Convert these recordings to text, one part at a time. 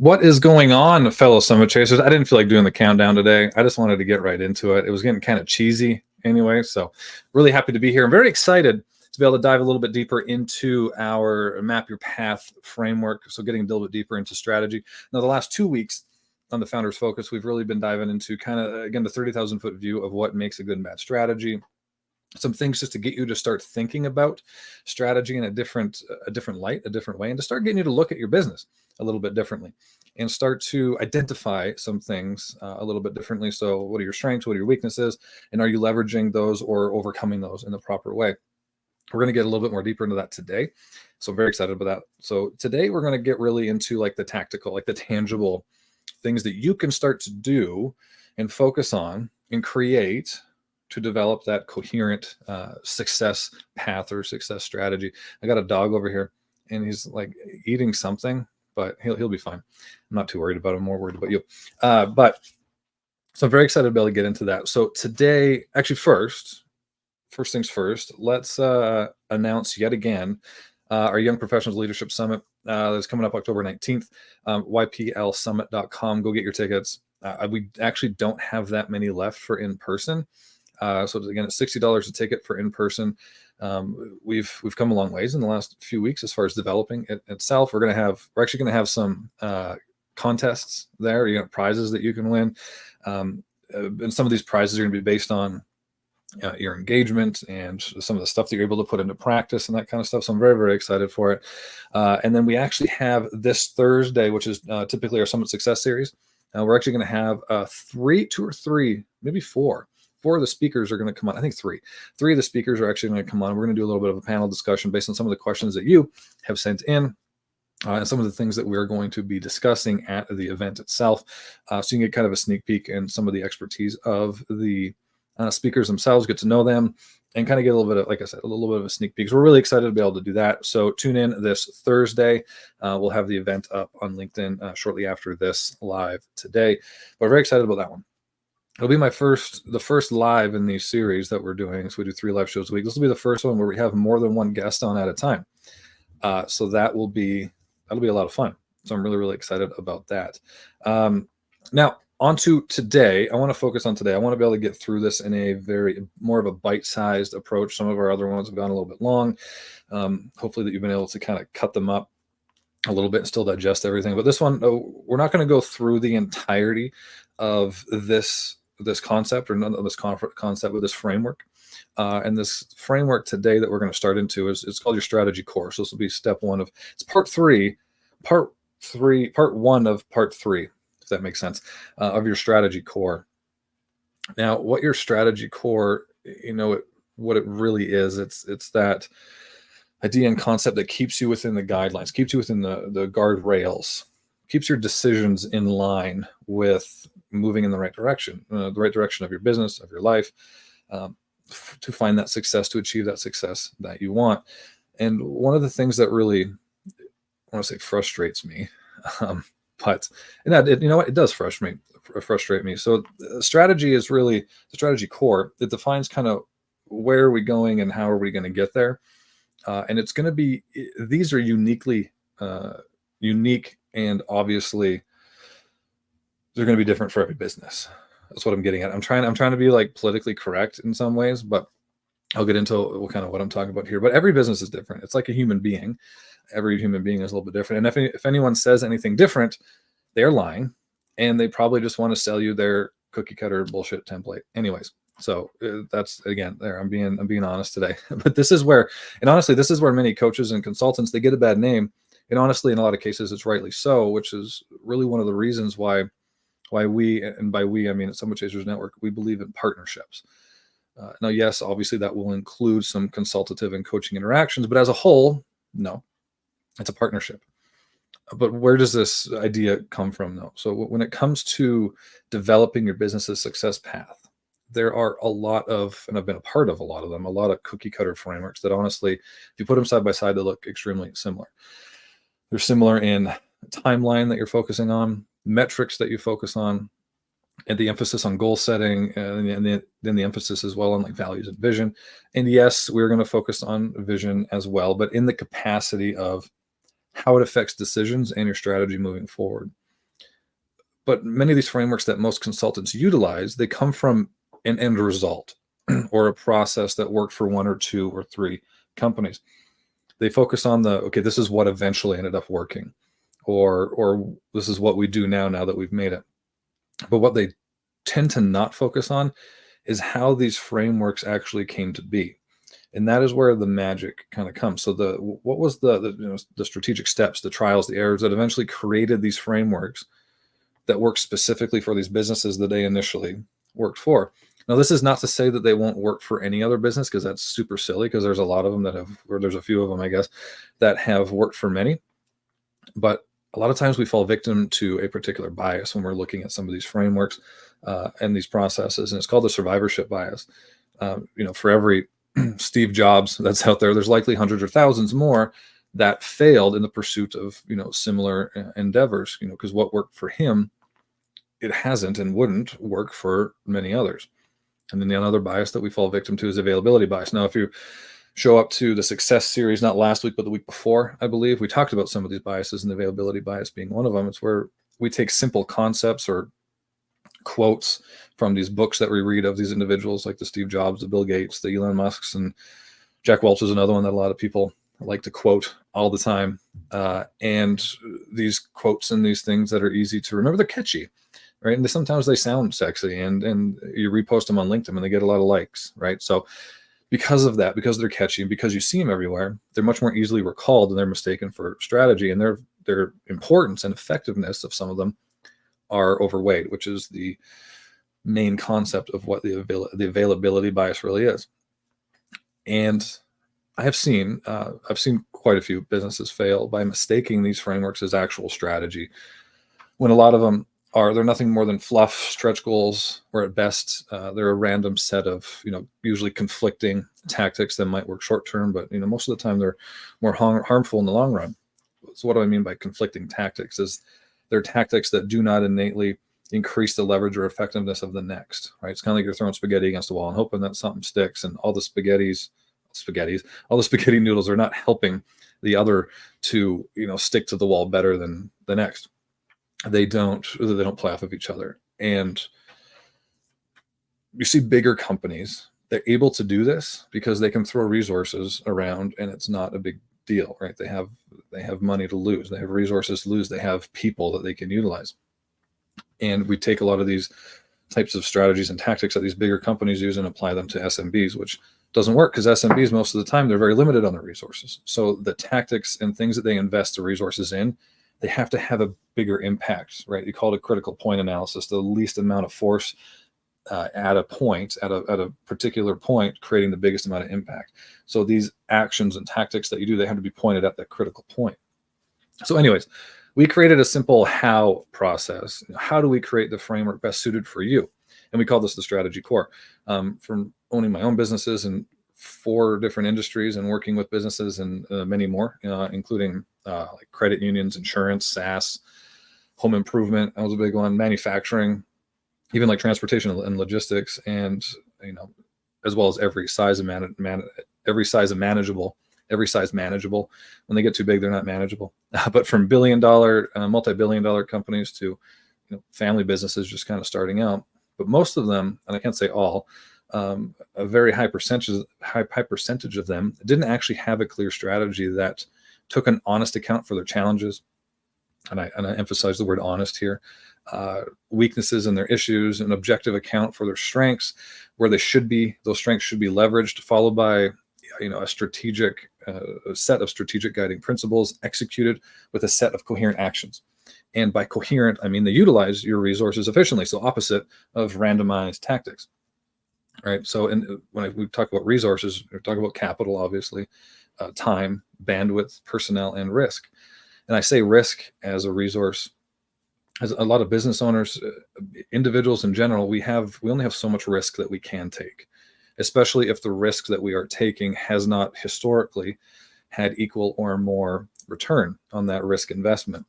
What is going on, fellow Summit Chasers? I didn't feel like doing the countdown today. I just wanted to get right into it. It was getting kind of cheesy anyway, so really happy to be here. I'm very excited to be able to dive a little bit deeper into our Map Your Path framework, so getting a little bit deeper into strategy. Now, the last 2 weeks on the Founders Focus, we've really been diving into kind of, again, the 30,000-foot view of what makes a good and bad strategy. Some things just to get you to start thinking about strategy in a different light, a different way, and to start getting you to look at your business a little bit differently and start to identify some things a little bit differently. So what are your strengths? What are your weaknesses? And are you leveraging those or overcoming those in the proper way? We're going to get a little bit more deeper into that today. So I'm very excited about that. So today we're going to get really into like the tactical, like the tangible things that you can start to do and focus on and create to develop that coherent success path or success strategy. I got a dog over here and he's like eating something, but he'll be fine. I'm not too worried about him, more worried about you. But so I'm very excited to be able to get into that. So today, actually first things first, let's announce yet again our Young Professionals Leadership Summit that's coming up October 19th, yplsummit.com. Go get your tickets. We actually don't have that many left for in-person. So again, it's $60 a ticket for in-person. We've come a long ways in the last few weeks as far as developing it itself. We're actually going to have some contests there. You got prizes that you can win, and some of these prizes are going to be based on your engagement and some of the stuff that you're able to put into practice and that kind of stuff. So I'm very, very excited for it. And then we actually have this Thursday, which is typically our Summit Success Series. We're actually going to have two or three, maybe four of the speakers are going to come on. I think three of the speakers are actually going to come on. We're going to do a little bit of a panel discussion based on some of the questions that you have sent in and some of the things that we're going to be discussing at the event itself. So you can get kind of a sneak peek and some of the expertise of the speakers themselves, get to know them, and kind of get a little bit of, like I said, a little bit of a sneak peek. So we're really excited to be able to do that. So tune in this Thursday. We'll have the event up on LinkedIn shortly after this live today. But we're very excited about that one. It'll be the first live in these series that we're doing. So we do 3 live shows a week. This will be the first one where we have more than one guest on at a time. So that'll be a lot of fun. So I'm really, really excited about that. Now on to today. I want to focus on today. I want to be able to get through this in a more of a bite-sized approach. Some of our other ones have gone a little bit long. Hopefully that you've been able to kind of cut them up a little bit and still digest everything. But this one, we're not going to go through the entirety of this concept or none of this concept with this framework. And this framework today that we're going to start into it's called your strategy core. So this will be step one it's part one of part three, if that makes sense, of your strategy core. Now, what your strategy core, what it really is, it's that idea and concept that keeps you within the guidelines, keeps you within the guardrails, keeps your decisions in line with moving in the right direction of your business, of your life, to find that success, to achieve that success that you want. And one of the things that really, I want to say frustrates me, but it does frustrate me. So strategy is really the strategy core. It defines kind of where are we going and how are we going to get there. And it's going to be, these are unique, and obviously they're going to be different for every business. That's what I'm getting at. I'm trying to be like politically correct in some ways, but I'll get into kind of what I'm talking about here. But every business is different. It's like a human being. Every human being is a little bit different. And if anyone says anything different, they're lying, and they probably just want to sell you their cookie cutter bullshit template. Anyways, so that's, again, there. I'm being honest today. But this is where many coaches and consultants, they get a bad name. And honestly, in a lot of cases, it's rightly so, which is really one of the reasons why we, and by we, I mean at Summit Chasers Network, we believe in partnerships. Now, yes, obviously that will include some consultative and coaching interactions, but as a whole, no, it's a partnership. But where does this idea come from, though? So when it comes to developing your business's success path, there are a lot of, and I've been a part of a lot of them, a lot of cookie cutter frameworks that honestly, if you put them side by side, they look extremely similar. They're similar in timeline that you're focusing on, metrics that you focus on, and the emphasis on goal setting, and then the emphasis as well on like values and vision. And yes, we're going to focus on vision as well, but in the capacity of how it affects decisions and your strategy moving forward. But many of these frameworks that most consultants utilize, they come from an end result or a process that worked for one or two or three companies. They focus on okay, this is what eventually ended up working, or this is what we do now that we've made it. But what they tend to not focus on is how these frameworks actually came to be. And that is where the magic kind of comes. So what was the strategic steps, the trials, the errors that eventually created these frameworks that work specifically for these businesses that they initially worked for. Now, this is not to say that they won't work for any other business, because that's super silly, because there's a lot of them that have, or there's a few of them, I guess, that have worked for many. But a lot of times we fall victim to a particular bias when we're looking at some of these frameworks and these processes, and it's called the survivorship bias. For every Steve Jobs that's out there, there's likely hundreds or thousands more that failed in the pursuit of similar endeavors. Because what worked for him, it hasn't and wouldn't work for many others. And then the other bias that we fall victim to is availability bias. Now, if you show up to the success series, not last week, but the week before, I believe, we talked about some of these biases, and the availability bias being one of them. It's where we take simple concepts or quotes from these books that we read of these individuals, like the Steve Jobs, the Bill Gates, the Elon Musks, and Jack Welch is another one that a lot of people like to quote all the time. And these quotes and these things that are easy to remember, they're catchy, right? And sometimes they sound sexy, and you repost them on LinkedIn and they get a lot of likes, right? So because of that, because they're catchy and because you see them everywhere, they're much more easily recalled, and they're mistaken for strategy, and their importance and effectiveness of some of them are overweight, which is the main concept of what the availability bias really is. And I've seen quite a few businesses fail by mistaking these frameworks as actual strategy, when a lot of them they're nothing more than fluff, stretch goals, or at best they're a random set of usually conflicting tactics that might work short term, but most of the time they're more harmful in the long run. So what do I mean by conflicting tactics? Is they're tactics that do not innately increase the leverage or effectiveness of the next, right? It's kind of like you're throwing spaghetti against the wall and hoping that something sticks, and all the spaghetti noodles are not helping the other to stick to the wall better than the next. They don't play off of each other. And you see bigger companies, they're able to do this because they can throw resources around and it's not a big deal, right? They have money to lose, they have resources to lose, they have people that they can utilize. And we take a lot of these types of strategies and tactics that these bigger companies use and apply them to SMBs, which doesn't work, because SMBs, most of the time, they're very limited on their resources. So the tactics and things that they invest the resources in, they have to have a bigger impact, right? You call it a critical point analysis, the least amount of force at a point, at a particular point, creating the biggest amount of impact. So these actions and tactics that you do, they have to be pointed at that critical point. So anyways, we created a simple how process. How do we create the framework best suited for you? And we call this the strategy core. From owning my own businesses in 4 different industries and working with businesses and many more, including like credit unions, insurance, SaaS, home improvement, that was a big one, manufacturing, even like transportation and logistics, and as well as every size manageable. When they get too big, they're not manageable. But from billion-dollar, multi-billion-dollar companies to family businesses just kind of starting out. But most of them, and I can't say all, a very high percentage of them didn't actually have a clear strategy that took an honest account for their challenges, and I emphasize the word honest here, weaknesses and their issues, an objective account for their strengths, where they should be. Those strengths should be leveraged, followed by a strategic a set of strategic guiding principles executed with a set of coherent actions. And by coherent, I mean they utilize your resources efficiently. So opposite of randomized tactics, right? So when we talk about resources, we talk about capital, obviously, time, bandwidth, personnel, and risk. And I say risk as a resource. As a lot of business owners, individuals in general, we only have so much risk that we can take, especially if the risk that we are taking has not historically had equal or more return on that risk investment.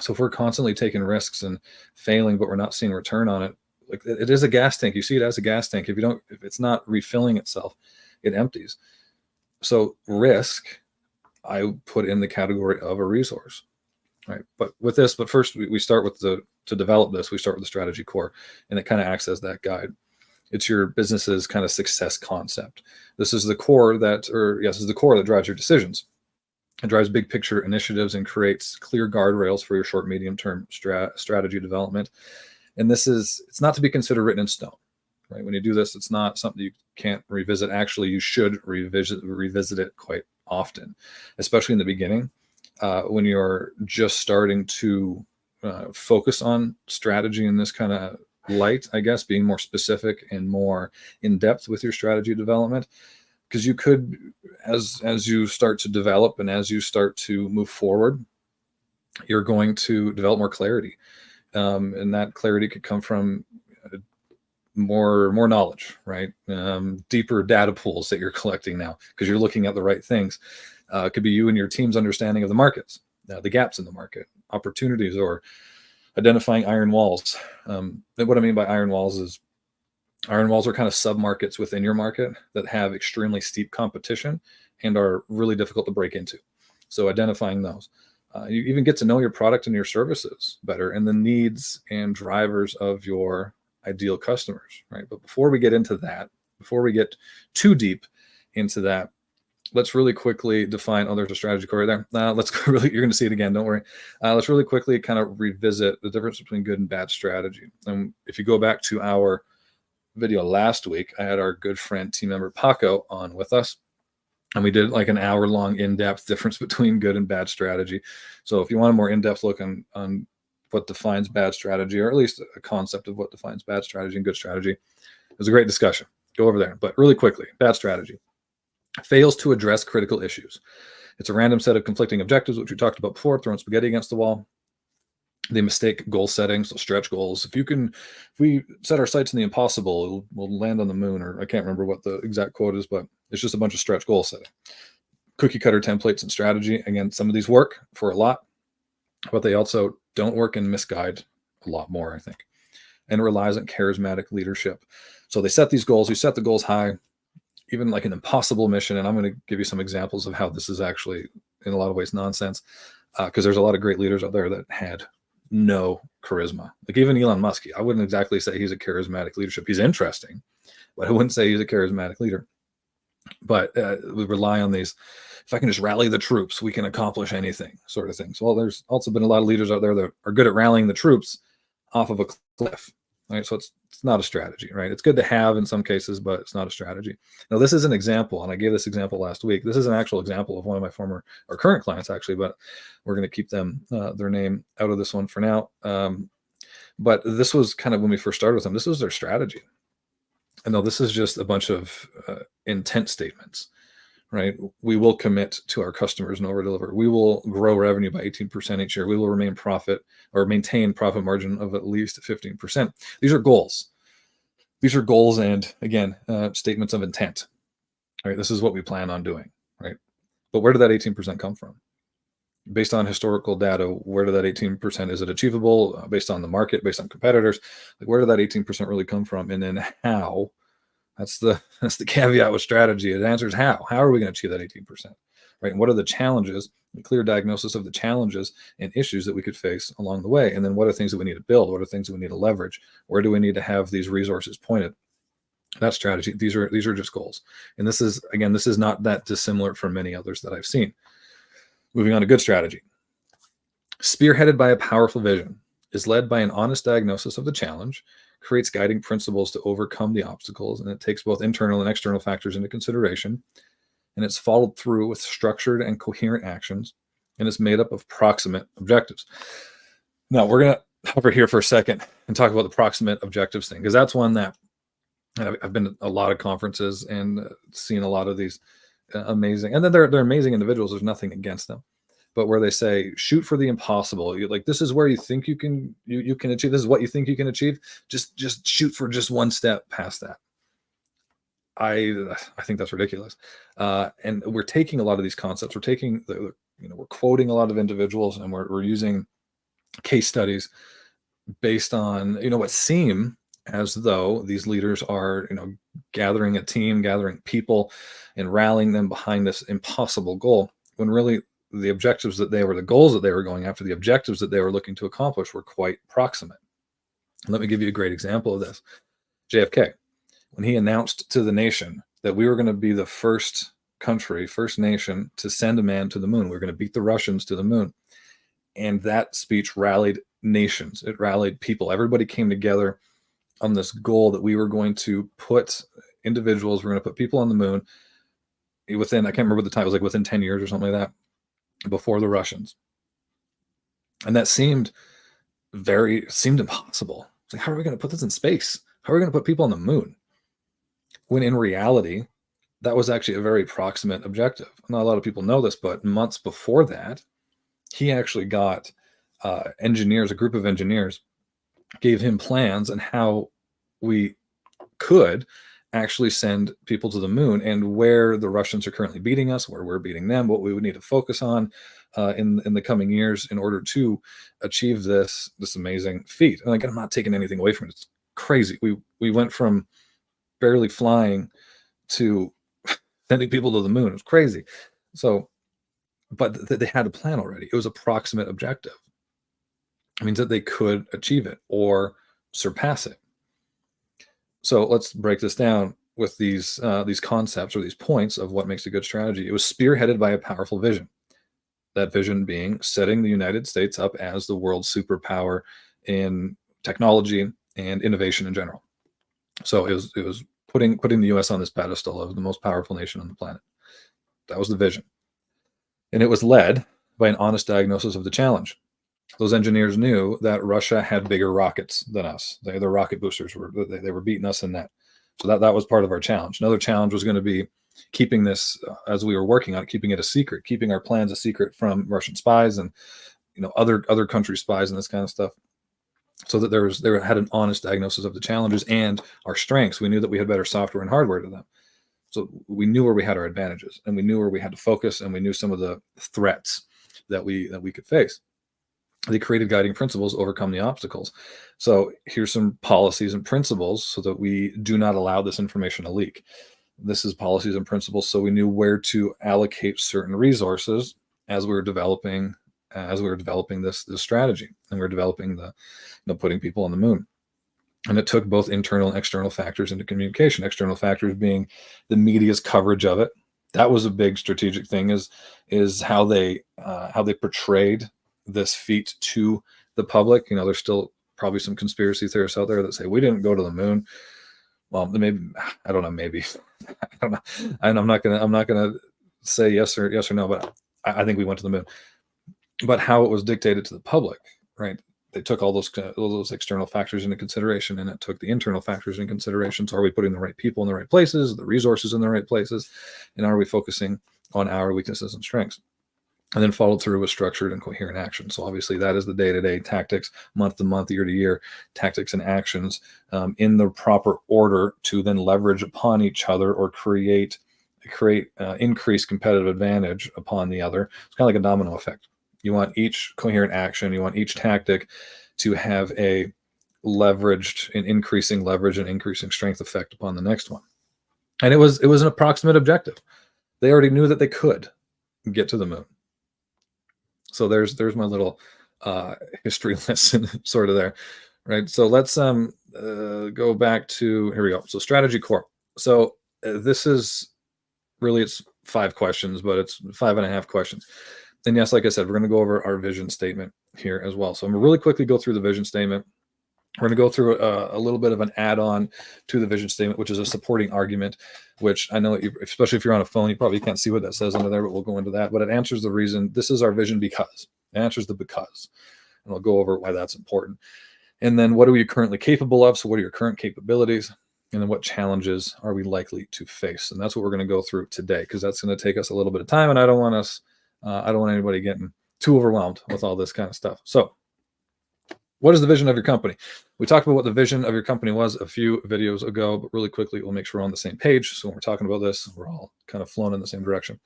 So if we're constantly taking risks and failing, but we're not seeing return on it, like it is a gas tank. You see it as a gas tank. If it's not refilling itself, it empties. So risk, I put in the category of a resource, right? But first we start with to to develop this, we start with the strategy core, and it kind of acts as that guide. It's your business's kind of success concept. This is the core this is the core that drives your decisions. It drives big picture initiatives and creates clear guardrails for your short, medium term strategy development. And it's not to be considered written in stone, right? When you do this, it's not something you can't revisit. Actually, you should revisit it quite often, especially in the beginning, when you're just starting to focus on strategy in this kind of light, I guess, being more specific and more in depth with your strategy development. Because you could, as you start to develop and as you start to move forward, you're going to develop more clarity. And that clarity could come from more knowledge, right? Deeper data pools that you're collecting now because you're looking at the right things. It could be you and your team's understanding of the markets, the gaps in the market, opportunities, or identifying iron walls. And what I mean by iron walls is iron walls are kind of sub-markets within your market that have extremely steep competition and are really difficult to break into. So identifying those. You even get to know your product and your services better and the needs and drivers of your ideal customers, right? But before we get into that, before we get too deep into that, let's really quickly define, there's a strategy core right there. You're going to see it again, don't worry. Let's really quickly kind of revisit the difference between good and bad strategy. And if you go back to our video last week, I had our good friend, team member Paco on with us. And we did like an hour-long in-depth difference between good and bad strategy. So if you want a more in-depth look on what defines bad strategy, or at least a concept of what defines bad strategy and good strategy, it was a great discussion. Go over there. But really quickly, bad strategy fails to address critical issues. It's a random set of conflicting objectives, which we talked about before, throwing spaghetti against the wall. They mistake goal setting, so stretch goals. If we set our sights on the impossible, we'll land on the moon, or I can't remember what the exact quote is, but it's just a bunch of stretch goal setting. Cookie cutter templates and strategy. Again, some of these work for a lot, but they also don't work and misguide a lot more, I think. And it relies on charismatic leadership. So they set these goals. You set the goals high, even like an impossible mission. And I'm going to give you some examples of how this is actually, in a lot of ways, nonsense, because there's a lot of great leaders out there that had no charisma. Like even Elon Musk, I wouldn't exactly say he's a charismatic leadership. He's interesting, but I wouldn't say he's a charismatic leader. But we rely on these, if I can just rally the troops, we can accomplish anything sort of things. Well, there's also been a lot of leaders out there that are good at rallying the troops off of a cliff, right? So it's not a strategy, right? It's good to have in some cases, but it's not a strategy. Now, this is an example, and I gave this example last week. This is an actual example of one of my former or current clients, actually, but we're going to keep them their name out of this one for now. But this was kind of when we first started with them. This was their strategy. And no, this is just a bunch of intent statements, right? We will commit to our customers and over deliver. We will grow revenue by 18% each year. We will maintain profit margin of at least 15%. These are goals. These are goals and, again, statements of intent, right? This is what we plan on doing, right? But where did that 18% come from? Based on historical data, where did that 18%, is it achievable? Based on the market, based on competitors, like where did that 18% really come from? And then how? That's the caveat with strategy. It answers how. How are we going to achieve that 18%, right? And what are the challenges? A clear diagnosis of the challenges and issues that we could face along the way. And then what are things that we need to build? What are things that we need to leverage? Where do we need to have these resources pointed? That's strategy. These are just goals. And this is not that dissimilar from many others that I've seen. Moving on to good strategy. Spearheaded by a powerful vision, is led by an honest diagnosis of the challenge, creates guiding principles to overcome the obstacles, and it takes both internal and external factors into consideration, and it's followed through with structured and coherent actions, and it's made up of proximate objectives. Now, we're going to hover here for a second and talk about the proximate objectives thing, because that's one that I've been to a lot of conferences and seen a lot of these amazing, and then they're amazing individuals. There's nothing against them, but where they say shoot for the impossible, you're like, this is where you think you can achieve. This is what you think you can achieve. Just shoot for just one step past that. I think that's ridiculous. And we're taking a lot of these concepts. We're taking we're quoting a lot of individuals, and we're using case studies based on what seem as though these leaders are gathering a team, gathering people, and rallying them behind this impossible goal, when really the objectives that they were, the goals that they were going after, the objectives that they were looking to accomplish were quite proximate. Let me give you a great example of this. JFK, when he announced to the nation that we were going to be the first country, first nation to send a man to the moon, we we're going to beat the Russians to the moon. And that speech rallied nations. It rallied people. Everybody came together on this goal that we were going to put individuals, we're going to put people on the moon within, I can't remember the time, it was like within 10 years or something like that, before the Russians. And that seemed impossible. It's like, how are we going to put this in space? How are we going to put people on the moon? When in reality, that was actually a very proximate objective. Not a lot of people know this, but months before that, he actually got engineers, a group of engineers, gave him plans on how we could actually send people to the moon, and where the Russians are currently beating us, where we're beating them, what we would need to focus on in the coming years in order to achieve this amazing feat. And again, I'm not taking anything away from it. It's crazy. We went from barely flying to sending people to the moon. It was crazy. So, but they had a plan already. It was a proximate objective. It means that they could achieve it or surpass it. So let's break this down with these concepts or these points of what makes a good strategy. It was spearheaded by a powerful vision. That vision being setting the United States up as the world superpower in technology and innovation in general. So it was putting the U.S. on this pedestal of the most powerful nation on the planet. That was the vision. And it was led by an honest diagnosis of the challenge. Those engineers knew that Russia had bigger rockets than us. Their rocket boosters they were beating us in that. So that was part of our challenge. Another challenge was going to be keeping this, as we were working on it, keeping it a secret, keeping our plans a secret from Russian spies and other country spies and this kind of stuff. So that there had an honest diagnosis of the challenges and our strengths. We knew that we had better software and hardware to them. So we knew where we had our advantages, and we knew where we had to focus, and we knew some of the threats that we could face. They created guiding principles to overcome the obstacles. So here's some policies and principles so that we do not allow this information to leak. This is policies and principles so we knew where to allocate certain resources as we were developing this strategy, and we were developing putting people on the moon. And it took both internal and external factors into communication. External factors being the media's coverage of it. That was a big strategic thing, is how they portrayed this feat to the public. There's still probably some conspiracy theorists out there that say we didn't go to the moon. Well, maybe, I don't know, maybe I don't know. And I'm not gonna say yes or no, but I think we went to the moon. But how it was dictated to the public, right? They took all those external factors into consideration, and it took the internal factors in consideration. So are we putting the right people in the right places, the resources in the right places, and are we focusing on our weaknesses and strengths? And then followed through with structured and coherent action. So obviously that is the day-to-day tactics, month-to-month, year-to-year tactics and actions in the proper order to then leverage upon each other or create increased competitive advantage upon the other. It's kind of like a domino effect. You want each coherent action, you want each tactic to have a leveraged and increasing leverage and increasing strength effect upon the next one. And it was an approximate objective. They already knew that they could get to the moon. So there's my little history lesson sort of there, right? So let's go back to, here we go. So strategy core. So this is really, it's 5 questions, but it's 5.5 questions. And yes, like I said, we're going to go over our vision statement here as well. So I'm going to really quickly go through the vision statement. We're going to go through a little bit of an add-on to the vision statement, which is a supporting argument, which I know, especially if you're on a phone, you probably can't see what that says under there, but we'll go into that. But it answers the reason. This is our vision because. It answers the because. And I'll go over why that's important. And then what are we currently capable of? So what are your current capabilities? And then what challenges are we likely to face? And that's what we're going to go through today, because that's going to take us a little bit of time, and I don't want anybody getting too overwhelmed with all this kind of stuff. So what is the vision of your company? We talked about what the vision of your company was a few videos ago, but really quickly, we'll make sure we're on the same page. So when we're talking about this, we're all kind of flowing in the same direction.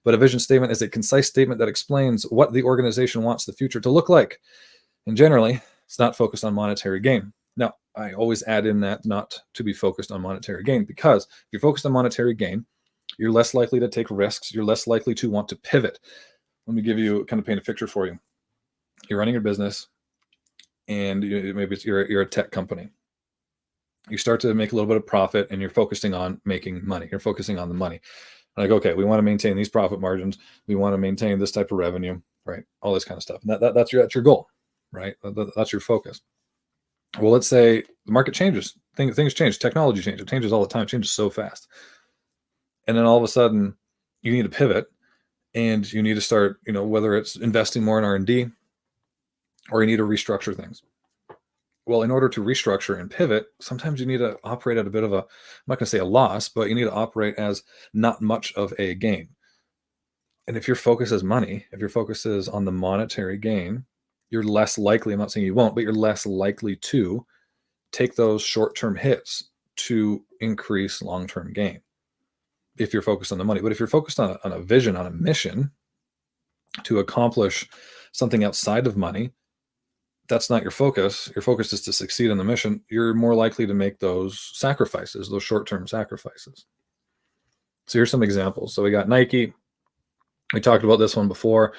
But a vision statement is a concise statement that explains what the organization wants the future to look like. And generally, it's not focused on monetary gain. Now, I always add in that not to be focused on monetary gain, because if you're focused on monetary gain, you're less likely to take risks. You're less likely to want to pivot. Let me give you kind of paint a picture for you. You're running your business, and maybe you're a tech company. You start to make a little bit of profit, and you're focusing on making money. You're focusing on the money. Like, okay, we want to maintain these profit margins. We want to maintain this type of revenue, right? All this kind of stuff. And that's your goal, right? That's your focus. Well, let's say the market changes. Things change. Technology changes. It changes all the time. It changes so fast. And then all of a sudden, you need to pivot, and you need to start, whether it's investing more in R&D, or you need to restructure things. Well, in order to restructure and pivot, sometimes you need to operate at a bit of I'm not going to say a loss, but you need to operate as not much of a gain. And if your focus is money, if your focus is on the monetary gain, you're less likely, I'm not saying you won't, but you're less likely to take those short-term hits to increase long-term gain if you're focused on the money. But if you're focused on a vision, on a mission to accomplish something outside of money, that's not your focus. Your focus is to succeed in the mission. You're more likely to make those sacrifices, those short-term sacrifices. So here's some examples. So we got Nike. We talked about this one before,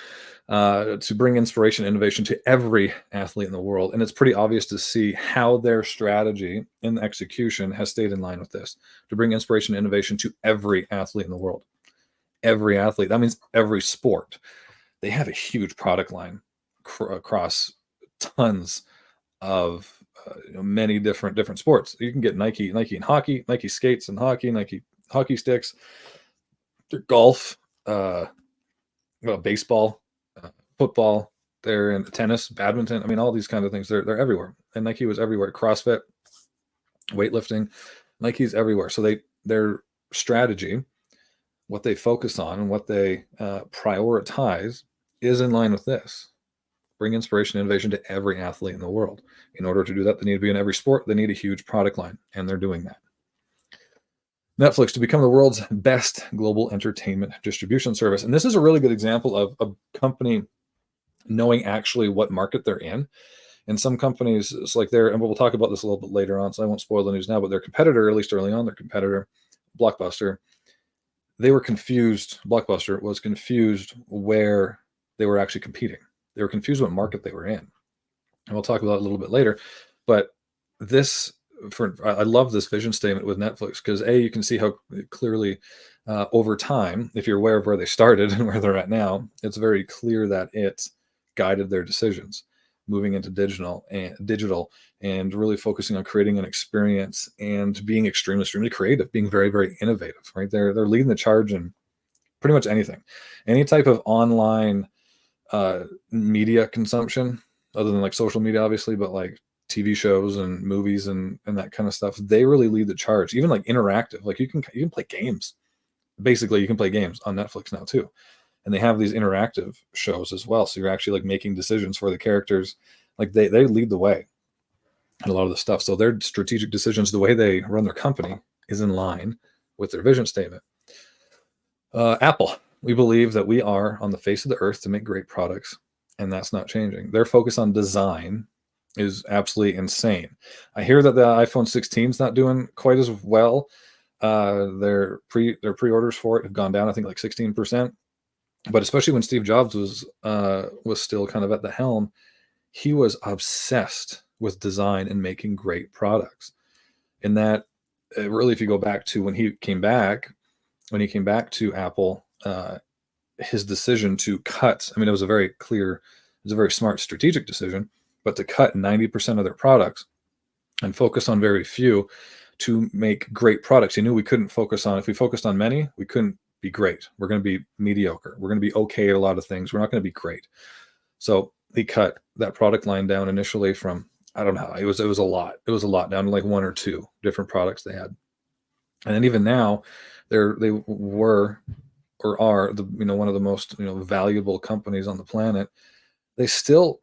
to bring inspiration and innovation to every athlete in the world. And it's pretty obvious to see how their strategy in execution has stayed in line with this, to bring inspiration and innovation to every athlete in the world. Every athlete. That means every sport. They have a huge product line across tons of many different sports. You can get Nike in hockey, Nike skates in hockey, Nike hockey sticks, golf, baseball, football. They're in tennis, badminton. I mean, all these kind of things. They're everywhere. And Nike was everywhere. CrossFit, weightlifting, Nike's everywhere. So their strategy, what they focus on and what they prioritize, is in line with this. Bring inspiration and innovation to every athlete in the world. In order to do that, they need to be in every sport. They need a huge product line, and they're doing that. Netflix, to become the world's best global entertainment distribution service. And this is a really good example of a company knowing actually what market they're in. And some companies, it's like and we'll talk about this a little bit later on, so I won't spoil the news now, but their competitor, at least early on, their competitor, Blockbuster, they were confused. Blockbuster was confused where they were actually competing. They were confused what market they were in. And we'll talk about it a little bit later. But I love this vision statement with Netflix, because you can see how clearly over time, if you're aware of where they started and where they're at now, it's very clear that it guided their decisions, moving into digital and really focusing on creating an experience and being extremely creative, being very, very innovative, right? They're leading the charge in pretty much anything, any type of online media consumption, other than like social media, obviously, but like TV shows and movies and that kind of stuff. They really lead the charge. Even like interactive, like you can play games. Basically, you can play games on Netflix now too, and they have these interactive shows as well. So you're actually like making decisions for the characters. Like they lead the way in a lot of the stuff. So their strategic decisions, the way they run their company, is in line with their vision statement. Apple. We believe that we are on the face of the earth to make great products, and that's not changing. Their focus on design is absolutely insane. I hear that the iPhone 16 is not doing quite as well. Their pre-orders for it have gone down, I think, like 16%. But especially when Steve Jobs was still kind of at the helm, he was obsessed with design and making great products. And that really, if you go back to when he came back to Apple, his decision to cut, I mean, it was a very smart strategic decision, but to cut 90% of their products and focus on very few to make great products. He knew we couldn't focus on, if we focused on many, we couldn't be great. We're going to be mediocre. We're going to be okay at a lot of things. We're not going to be great. So he cut that product line down initially from, I don't know, it was a lot. It was a lot, down to like one or two different products they had. And then even now, they were or are one of the most valuable companies on the planet. They still,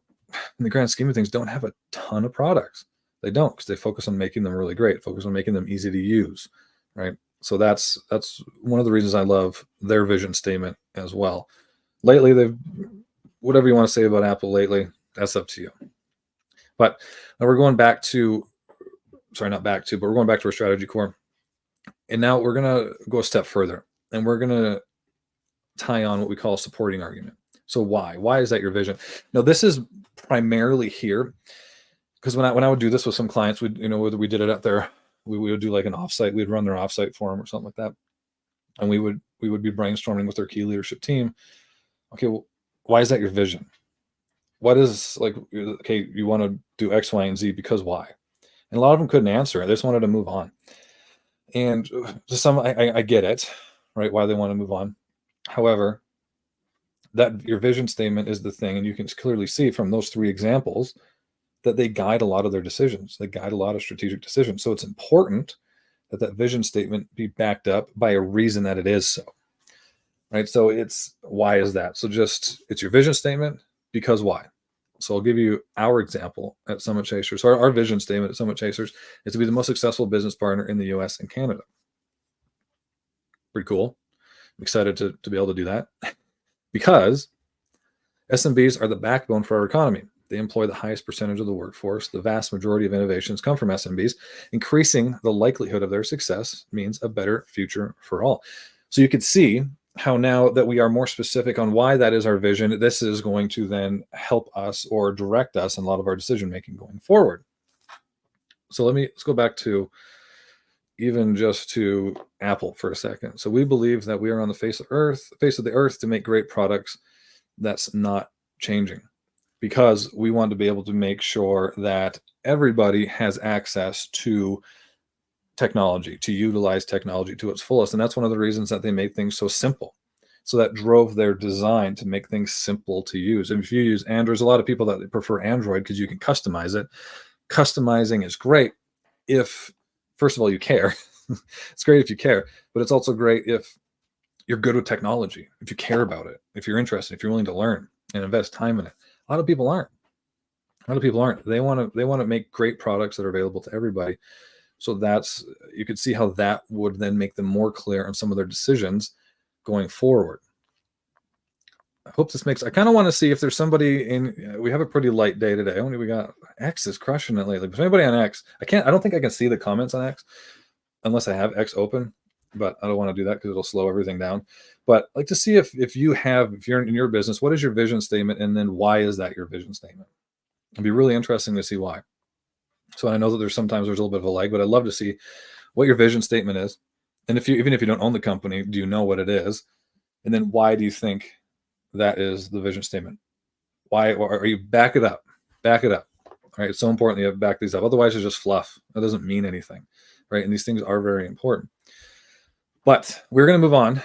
in the grand scheme of things, don't have a ton of products. They don't, because they focus on making them really great, focus on making them easy to use, right? So that's one of the reasons I love their vision statement as well. Lately, whatever you want to say about Apple lately, that's up to you. But now we're going back to, we're going back to our strategy core. And now we're going to go a step further, and we're going to tie on what we call a supporting argument. So why is that your vision? Now, this is primarily here because when I would do this with some clients, whether we did it at their, we would do like an offsite, we'd run their offsite for them or something like that, and we would be brainstorming with their key leadership team. Okay, well, why is that your vision? What is like, okay, you want to do X, Y, and Z because why? And a lot of them couldn't answer it. They just wanted to move on. And to some, I get it, right? Why they want to move on. However, that your vision statement is the thing, and you can clearly see from those three examples that they guide a lot of their decisions. They guide a lot of strategic decisions. So it's important that that vision statement be backed up by a reason that it is so, right? So it's, why is that? So just, it's your vision statement because why? So I'll give you our example at Summit Chasers. So our vision statement at Summit Chasers is to be the most successful business partner in the US and Canada. Pretty cool. I'm excited to be able to do that because SMBs are the backbone for our economy. They employ the highest percentage of the workforce. The vast majority of innovations come from SMBs. Increasing the likelihood of their success means a better future for all. So you could see how now that we are more specific on why that is our vision, this is going to then help us or direct us in a lot of our decision making going forward. So let's go back to even just to Apple for a second. So we believe that we are on the face of the earth to make great products. That's not changing because we want to be able to make sure that everybody has access to technology, to utilize technology to its fullest. And that's one of the reasons that they made things so simple. So that drove their design to make things simple to use. And if you use Android, there's a lot of people that prefer Android because you can customize it. Customizing is great if, first of all, you care. It's great if you care, but it's also great if you're good with technology, if you care about it, if you're interested, if you're willing to learn and invest time in it. A lot of people aren't. They want to make great products that are available to everybody. So you could see how that would then make them more clear on some of their decisions going forward. I hope this makes, I kind of want to see if there's somebody we have a pretty light day today. Only we got X is crushing it lately. If anybody on X, I don't think I can see the comments on X unless I have X open, but I don't want to do that because it'll slow everything down. But I'd like to see if you're in your business, what is your vision statement? And then why is that your vision statement? It'd be really interesting to see why. So I know that sometimes there's a little bit of a lag, but I'd love to see what your vision statement is. And even if you don't own the company, do you know what it is? And then why do you think that is the vision statement? Why, or are you back it up? Back it up. All right. It's so important that you back these up. Otherwise, it's just fluff. That doesn't mean anything. Right. And these things are very important. But we're going to move on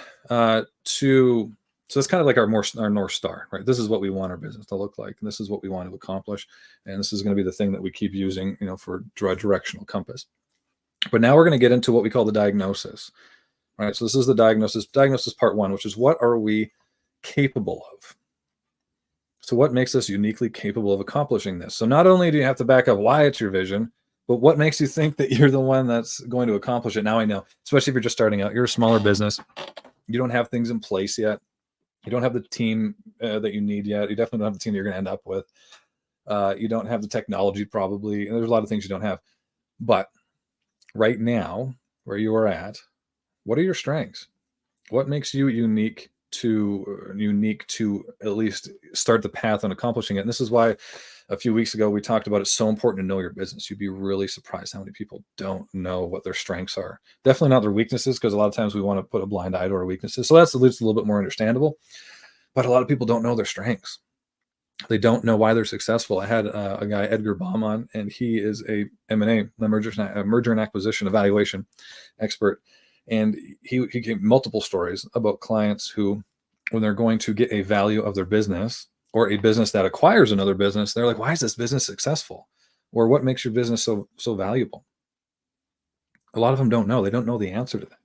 so it's kind of like our North Star, right? This is what we want our business to look like. And this is what we want to accomplish. And this is going to be the thing that we keep using, for directional compass. But now we're going to get into what we call the diagnosis, right? So this is the diagnosis part one, which is what are we capable of? So what makes us uniquely capable of accomplishing this? So not only do you have to back up why it's your vision, but what makes you think that you're the one that's going to accomplish it? Now I know, especially if you're just starting out, you're a smaller business. You don't have things in place yet. You don't have the team that you need yet. You definitely don't have the team that you're going to end up with. You don't have the technology probably. And there's a lot of things you don't have. But right now, where you are at, what are your strengths? What makes you unique to at least start the path on accomplishing it? And this is why a few weeks ago we talked about it's so important to know your business. You'd be really surprised how many people don't know what their strengths are. Definitely not their weaknesses, because a lot of times we want to put a blind eye to our weaknesses. So that's at least a little bit more understandable. But a lot of people don't know their strengths. They don't know why they're successful. I had a guy, Edgar Baum, on, and he is a M&A, merger and acquisition evaluation expert. And he gave multiple stories about clients who, when they're going to get a value of their business or a business that acquires another business, they're like, why is this business successful? Or what makes your business so valuable? A lot of them don't know. They don't know the answer to that.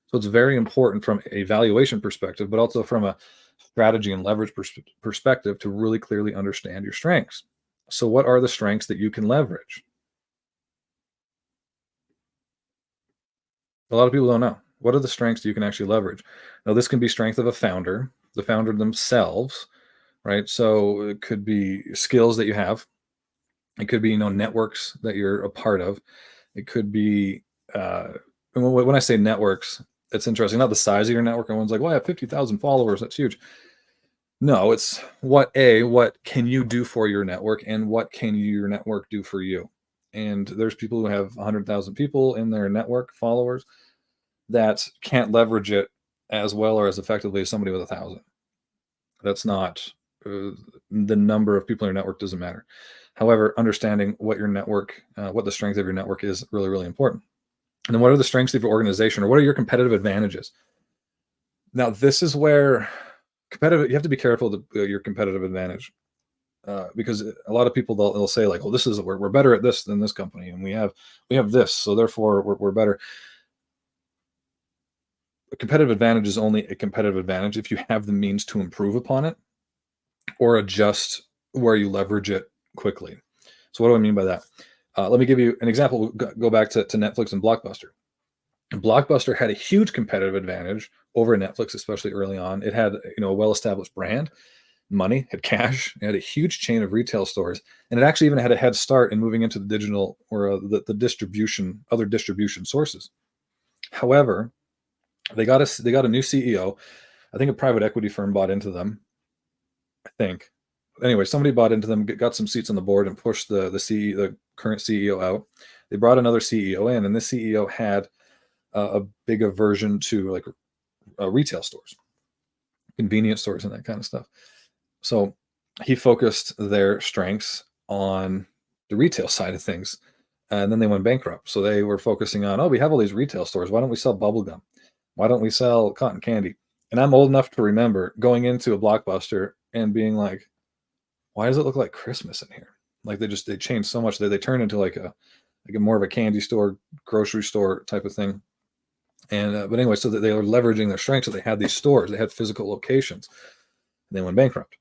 So it's very important from a valuation perspective, but also from a strategy and leverage perspective to really clearly understand your strengths. So what are the strengths that you can leverage? A lot of people don't know. What are the strengths you can actually leverage? Now, this can be strength of a founder, the founder themselves, right? So it could be skills that you have. It could be, networks that you're a part of. It could be, when I say networks, it's interesting, not the size of your network. Everyone's like, well, I have 50,000 followers. That's huge. No, it's what can you do for your network and what can your network do for you? And there's people who have 100,000 people in their network followers that can't leverage it as well or as effectively as somebody with 1,000. That's not the number of people in your network doesn't matter. However, understanding what your network, what the strength of your network is really, really important. And then what are the strengths of your organization or what are your competitive advantages? Now, this is where competitive, you have to be careful of your competitive advantage because a lot of people they'll say like, "Well, this is we're better at this than this company, and we have this, so therefore we're better." A competitive advantage is only a competitive advantage if you have the means to improve upon it or adjust where you leverage it quickly. So, what do I mean by that? Let me give you an example. We'll go back to Netflix and Blockbuster. Blockbuster had a huge competitive advantage over Netflix, especially early on. It had a well-established brand, money, had cash, it had a huge chain of retail stores, and it actually even had a head start in moving into the digital or the distribution, other distribution sources. However, they got a new CEO. I think a private equity firm bought into them. I think. Anyway, somebody bought into them, got some seats on the board, and pushed the current CEO out. They brought another CEO in, and this CEO had a big aversion to like retail stores, convenience stores, and that kind of stuff. So he focused their strengths on the retail side of things. And then they went bankrupt. So they were focusing on, oh, we have all these retail stores. Why don't we sell bubble gum? Why don't we sell cotton candy? And I'm old enough to remember going into a Blockbuster and being like, why does it look like Christmas in here? Like they changed so much that they turned into like a more of a candy store, grocery store type of thing. And but anyway, so that they were leveraging their strengths. So they had these stores, they had physical locations. And they went bankrupt.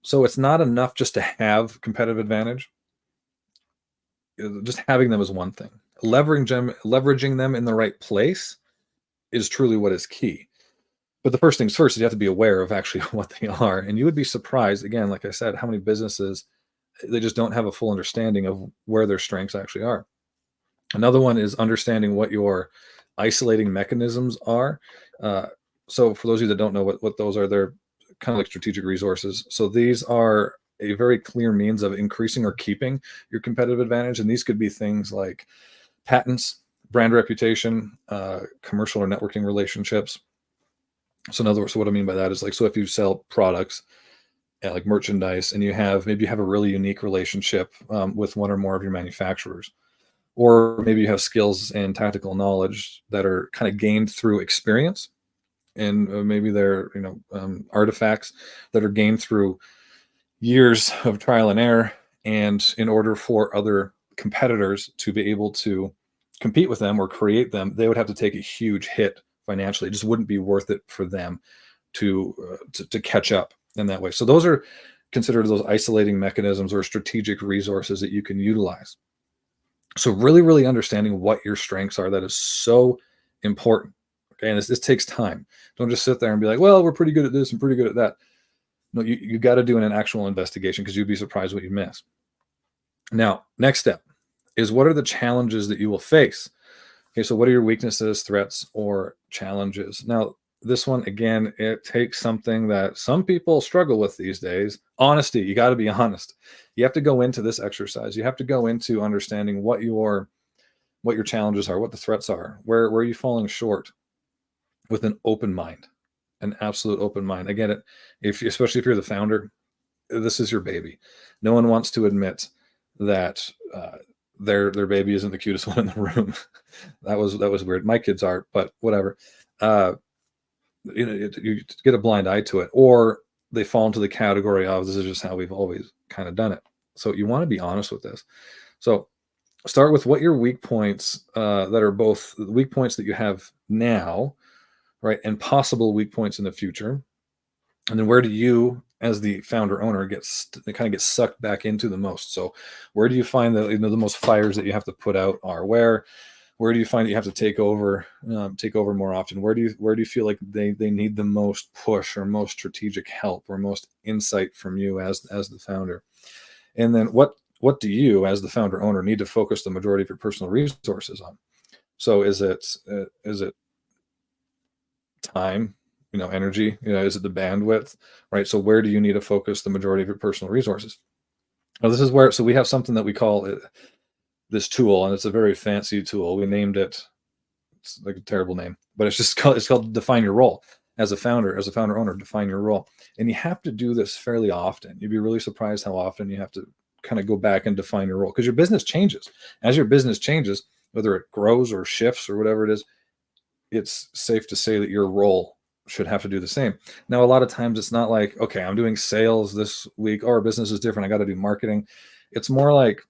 So it's not enough just to have competitive advantage. Just having them is one thing. Leveraging them in the right place is truly what is key. But the first things first, you have to be aware of actually what they are. And you would be surprised, again, like I said, how many businesses they just don't have a full understanding of where their strengths actually are. Another one is understanding what your isolating mechanisms are. Uh, so for those of you that don't know what those are, they're kind of like strategic resources. So these are a very clear means of increasing or keeping your competitive advantage. And these could be things like patents, brand reputation, commercial or networking relationships. So in other words, so what I mean by that is like, so if you sell products, like merchandise, and maybe you have a really unique relationship with one or more of your manufacturers, or maybe you have skills and tactical knowledge that are kind of gained through experience, and maybe they're artifacts that are gained through years of trial and error. And in order for other competitors to be able to compete with them or create them, they would have to take a huge hit financially. It just wouldn't be worth it for them to catch up in that way. So those are considered those isolating mechanisms or strategic resources that you can utilize. So really, really understanding what your strengths are, that is so important. Okay, and this takes time. Don't just sit there and be like, well, we're pretty good at this and pretty good at that. No, you got to do an actual investigation because you'd be surprised what you miss. Now, next step is what are the challenges that you will face? Okay, so what are your weaknesses, threats, or challenges? Now, this one, again, it takes something that some people struggle with these days. Honesty. You got to be honest. You have to go into this exercise. You have to go into understanding what your challenges are, what the threats are, where are you falling short, with an open mind, an absolute open mind. Again, especially if you're the founder, this is your baby. No one wants to admit that their baby isn't the cutest one in the room. that was weird. My kids are, but whatever. You get a blind eye to it, or they fall into the category of this is just how we've always kind of done it. So you want to be honest with this. So start with what your weak points that are both the weak points that you have now, right, and possible weak points in the future. And then where do you, as the founder owner, kind of get sucked back into the most? So where do you find that the most fires that you have to put out are? Where do you find that you have to take over more often? Where do you feel like they need the most push or most strategic help or most insight from you as the founder? And then what do you, as the founder owner, need to focus the majority of your personal resources on? So is it time, energy? Is it the bandwidth, right? So where do you need to focus the majority of your personal resources? Well, this is where, so we have something that we call this tool, and it's a very fancy tool. We named it, it's like a terrible name, but it's called define your role. As a founder owner, define your role. And you have to do this fairly often. You'd be really surprised how often you have to kind of go back and define your role, because your business changes. As your business changes, whether it grows or shifts or whatever it is, it's safe to say that your role should have to do the same. Now, a lot of times it's not like, okay, I'm doing sales this week, or our business is different, I got to do marketing. It's more like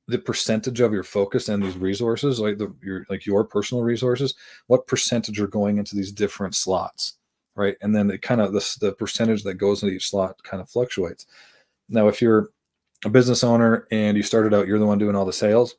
the percentage of your focus and these resources, like your personal resources, what percentage are going into these different slots, right? And then it kind of the percentage that goes into each slot kind of fluctuates. Now, if you're a business owner and you started out, you're the one doing all the sales,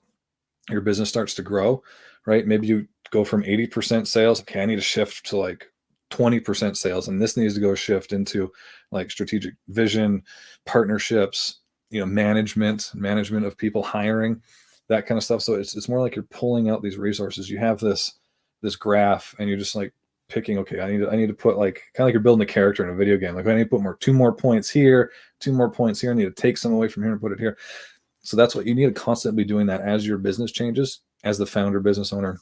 your business starts to grow, right? Maybe you go from 80% sales. Okay, I need to shift to like 20% sales, and this needs to go shift into like strategic vision, partnerships, management of people, hiring, that kind of stuff. So it's more like you're pulling out these resources. You have this graph, and you're just like picking, okay, I need to put, like, kind of like you're building a character in a video game. Like, I need to put two more points here, 2 more points here. I need to take some away from here and put it here. So that's what you need to constantly be doing, that as your business changes. As the founder, business owner,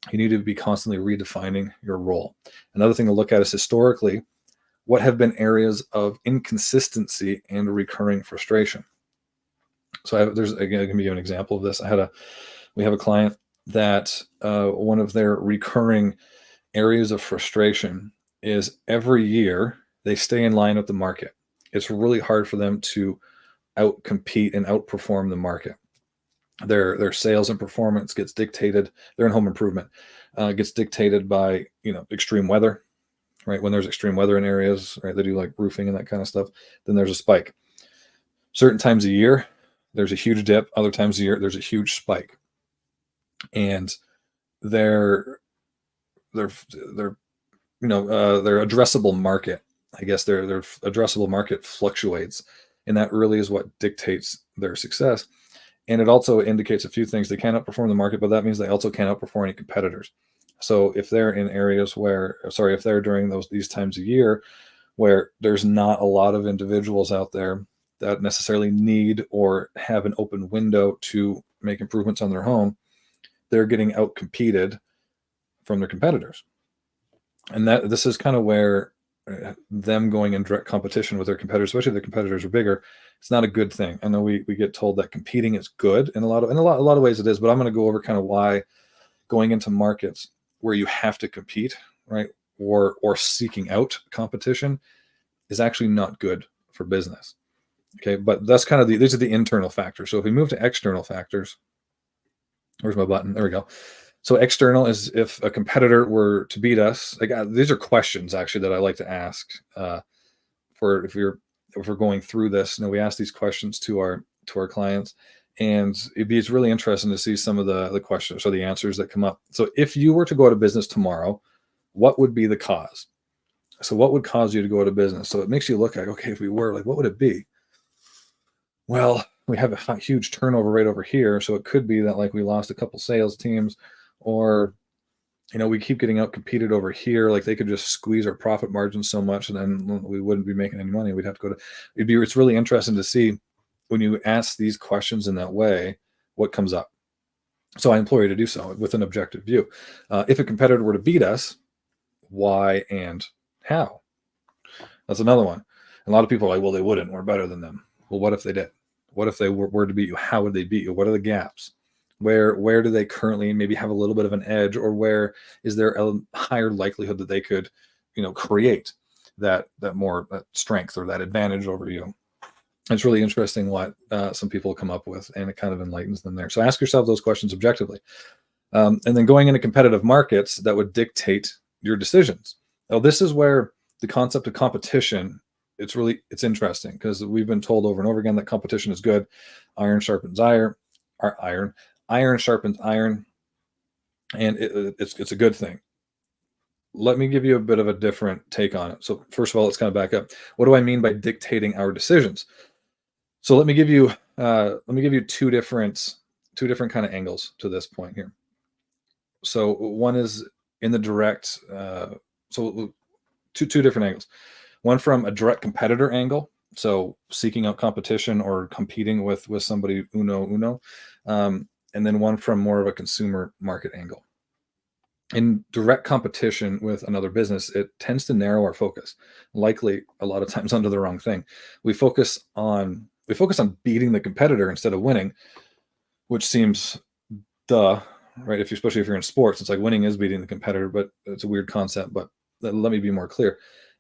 you need to be constantly redefining your role. Another thing to look at is historically, what have been areas of inconsistency and recurring frustration. So I can give you an example of this. We have a client that one of their recurring areas of frustration is every year they stay in line with the market. It's really hard for them to outcompete and outperform the market. Their sales and performance gets dictated. They're in home improvement, gets dictated by extreme weather, right? When there's extreme weather in areas, right, they do like roofing and that kind of stuff, then there's a spike. Certain times a year, there's a huge dip. Other times a year, there's a huge spike. And their addressable market, I guess their addressable market fluctuates, and that really is what dictates their success. And it also indicates a few things. They can't outperform the market, but that means they also can't outperform any competitors. So if they're in areas if they're during these times of year where there's not a lot of individuals out there that necessarily need or have an open window to make improvements on their home, they're getting outcompeted from their competitors. And this is kind of where them going in direct competition with their competitors, especially if their competitors are bigger, it's not a good thing. I know we get told that competing is good in a lot of ways it is, but I'm going to go over kind of why going into markets where you have to compete, right, or seeking out competition is actually not good for business. Okay, but that's kind of these are the internal factors. So if we move to external factors, where's my button? There we go. So external is if a competitor were to beat us. Like, these are questions actually that I like to ask for if we're going through this. We ask these questions to our clients, and it's really interesting to see some of the questions or the answers that come up. So if you were to go out of business tomorrow, what would be the cause? So what would cause you to go out of business? So it makes you look like, okay, if we were, like, what would it be? Well, we have a huge turnover rate over here, so it could be that, like, we lost a couple sales teams, or we keep getting out competed over here. Like, they could just squeeze our profit margins so much, and then we wouldn't be making any money. We'd have to it's really interesting to see when you ask these questions in that way, what comes up. So I implore you to do so with an objective view. If a competitor were to beat us, why and how? That's another one. A lot of people are like, well, they wouldn't. We're better than them. Well, what if they did? What if they were to beat you? How would they beat you? What are the gaps? Where do they currently maybe have a little bit of an edge, or where is there a higher likelihood that they could, create that more strength or that advantage over you? It's really interesting what some people come up with, and it kind of enlightens them there. So ask yourself those questions objectively. And then going into competitive markets, that would dictate your decisions. Now, this is where the concept of competition, it's interesting, because we've been told over and over again that competition is good. Iron sharpens iron, iron sharpens iron, and it's a good thing. Let me give you a bit of a different take on it. So first of all, let's kind of back up. What do I mean by dictating our decisions? So let me give you two different kind of angles to this point here. So one is in the direct. So two different angles. One from a direct competitor angle, so seeking out competition or competing with somebody uno, and then one from more of a consumer market angle. In direct competition with another business, it tends to narrow our focus, likely a lot of times onto the wrong thing. We focus on beating the competitor instead of winning, which seems duh, right? Especially if you're in sports, it's like winning is beating the competitor, but it's a weird concept. But let me be more clear.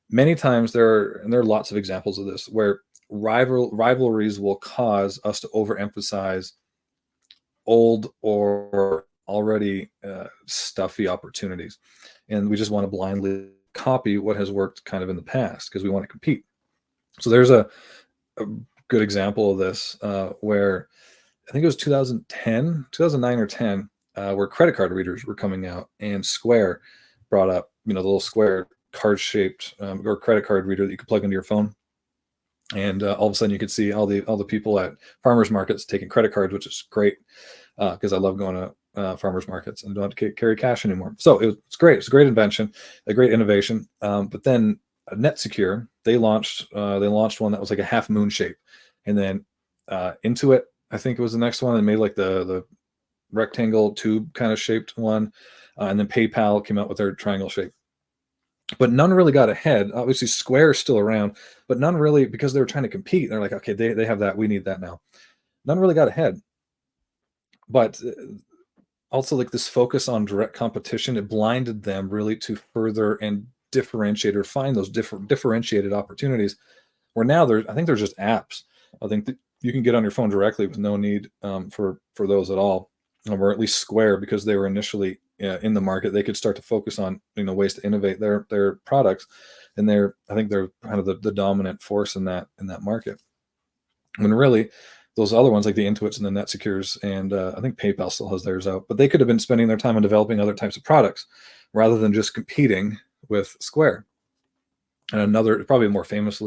Many times there are lots of examples of this where rivalries will cause us to overemphasize old or already stuffy opportunities, and we just want to blindly copy what has worked kind of in the past because we want to compete. So there's a good example of this where I think it was 2010, 2009 or 10, where credit card readers were coming out, and Square brought up, the little square card-shaped or credit card reader that you could plug into your phone, and all of a sudden you could see all the people at farmers markets taking credit cards, which is great because I love going to farmers markets and don't have to carry cash anymore. So it's great. It's a great invention, a great innovation. But then NetSecure, they launched one that was like a half moon shape, and then Intuit, I think it was the next one, and made like the rectangle tube kind of shaped one, and then PayPal came out with their triangle shape. But none really got ahead. Obviously, Square is still around, but none really, because they were trying to compete. They're like, okay, they have that, we need that now. None really got ahead. But also, like, this focus on direct competition, it blinded them really to further and differentiate or find those differentiated opportunities. Where now I think there's just apps. I think that you can get on your phone directly with no need for those at all, or at least Square, because they were initially in the market. They could start to focus on ways to innovate their products, and I think they're kind of the dominant force in that market. When really those other ones like the Intuits and the NetSecures, and I think PayPal still has theirs out, but they could have been spending their time on developing other types of products rather than just competing with Square. And another, probably a more famous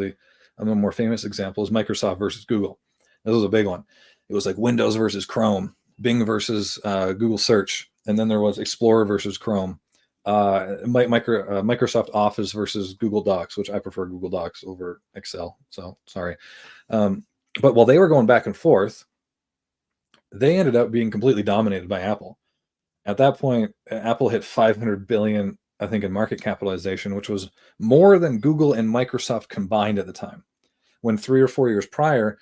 example is Microsoft versus Google. This was a big one. It was like Windows versus Chrome, Bing versus Google Search, and then there was Explorer versus Chrome, Microsoft Office versus Google Docs, which I prefer Google Docs over Excel. So sorry. But while they were going back and forth, they ended up being completely dominated by Apple. At that point, Apple hit 500 billion, I think, in market capitalization, which was more than Google and Microsoft combined at the time. When 3 or 4 years prior,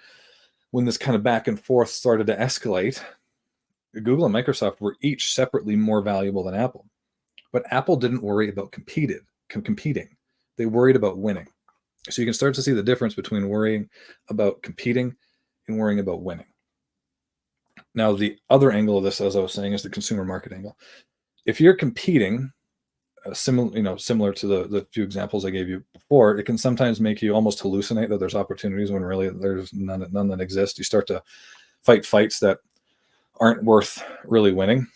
when this kind of back and forth started to escalate, Google and Microsoft were each separately more valuable than Apple. But Apple didn't worry about competing. They worried about winning. So you can start to see the difference between worrying about competing and worrying about winning. Now, the other angle of this, as I was saying, is the consumer market angle. If you're competing, similar to the few examples I gave you before, it can sometimes make you almost hallucinate that there's opportunities when really there's none that exist. You start to fight fights that aren't worth really winning,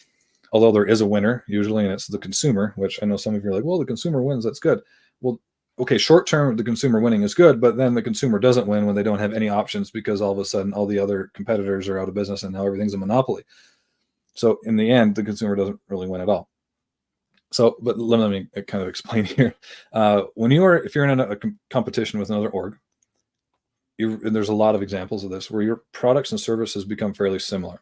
although there is a winner usually, and it's the consumer, which I know some of you are like, well, the consumer wins, that's good. Well, okay, short term, the consumer winning is good, but then the consumer doesn't win when they don't have any options because all of a sudden all the other competitors are out of business and now everything's a monopoly. So in the end, the consumer doesn't really win at all. So, but let me kind of explain here. If you're in a competition with another org, and there's a lot of examples of this where your products and services become fairly similar.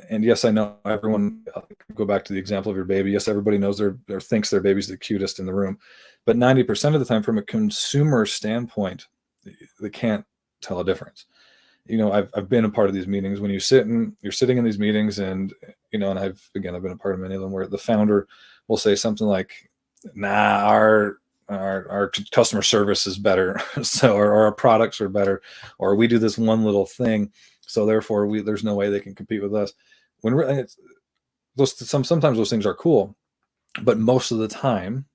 And yes, I know everyone, go back to the example of your baby. Yes, everybody knows or thinks their baby's the cutest in the room, but 90% of the time, from a consumer standpoint, they can't tell a difference. I've been a part of these meetings when you're sitting in these meetings, and and I've been a part of many of them where the founder will say something like, "Nah, our customer service is better, so or our products are better, or we do this one little thing, so therefore there's no way they can compete with us." When really, sometimes those things are cool, but most of the time,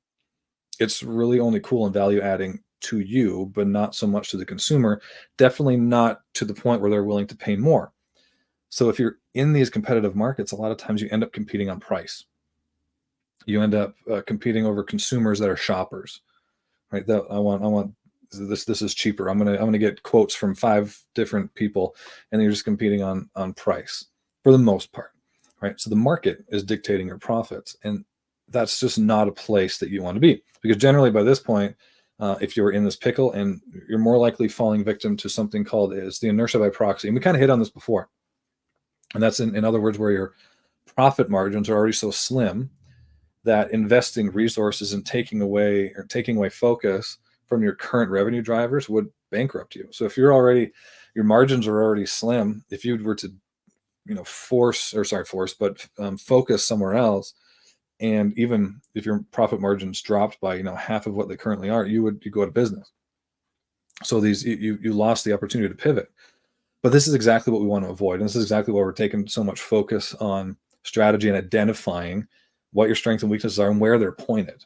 it's really only cool and value adding to you, but not so much to the consumer. Definitely not to the point where they're willing to pay more. So if you're in these competitive markets, a lot of times you end up competing on price. You end up competing over consumers that are shoppers, right? That I want this. This is cheaper. I'm gonna get quotes from 5 different people, and you're just competing on price for the most part, right? So the market is dictating your profits, and that's just not a place that you want to be, because generally by this point, if you're in this pickle, and you're more likely falling victim to something called is the inertia by proxy. And we kind of hit on this before. And that's in other words, where your profit margins are already so slim that investing resources and taking away focus from your current revenue drivers would bankrupt you. So if your margins are already slim, if you were to, focus somewhere else, and even if your profit margins dropped by, half of what they currently are, you go out of business. So you lost the opportunity to pivot. But this is exactly what we want to avoid. And this is exactly why we're taking so much focus on strategy and identifying what your strengths and weaknesses are and where they're pointed,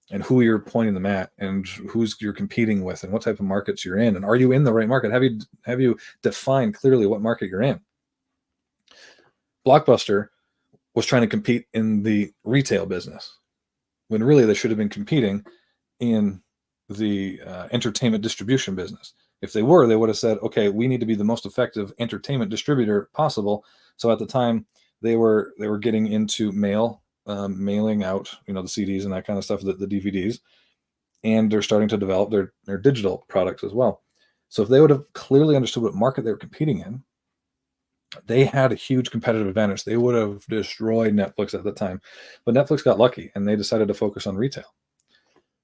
and who you're pointing them at, and who's you're competing with, and what type of markets you're in. And are you in the right market? Have you defined clearly what market you're in? Blockbuster was trying to compete in the retail business, when really they should have been competing in the entertainment distribution business. If they were, they would have said, okay, we need to be the most effective entertainment distributor possible. So at the time, they were getting into mailing out, the CDs and that kind of stuff, the DVDs, and they're starting to develop their digital products as well. So if they would have clearly understood what market they were competing in, they had a huge competitive advantage. They would have destroyed Netflix at the time. But Netflix got lucky, and they decided to focus on retail.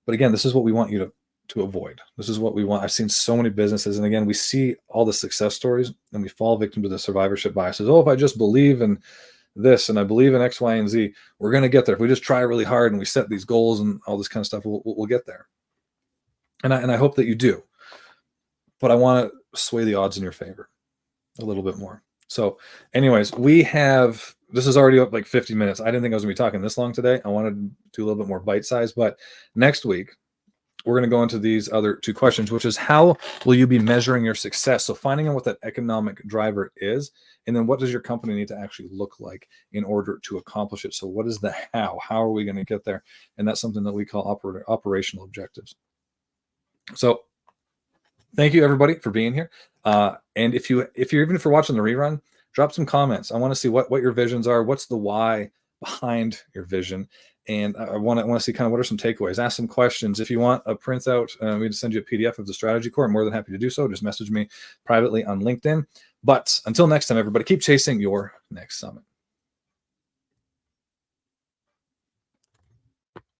But again, this is what we want you to avoid. This is what we want. I've seen so many businesses, and again, we see all the success stories, and we fall victim to the survivorship biases. Oh, if I just believe in this, and I believe in X, Y, and Z, we're going to get there. If we just try really hard and we set these goals and all this kind of stuff, we'll get there. And I hope that you do. But I want to sway the odds in your favor a little bit more. So anyways, this is already up like 50 minutes. I didn't think I was gonna be talking this long today. I wanted to do a little bit more bite size, but next week we're going to go into these other two questions, which is how will you be measuring your success? So finding out what that economic driver is, and then what does your company need to actually look like in order to accomplish it? So what is the how? How are we going to get there? And that's something that we call operational objectives. So thank you everybody for being here. And if you're watching the rerun, drop some comments. I want to see what your visions are. What's the why behind your vision? And I want to see kind of what are some takeaways. Ask some questions. If you want a printout, we can send you a PDF of the strategy core. I'm more than happy to do so. Just message me privately on LinkedIn. But until next time, everybody, keep chasing your next summit.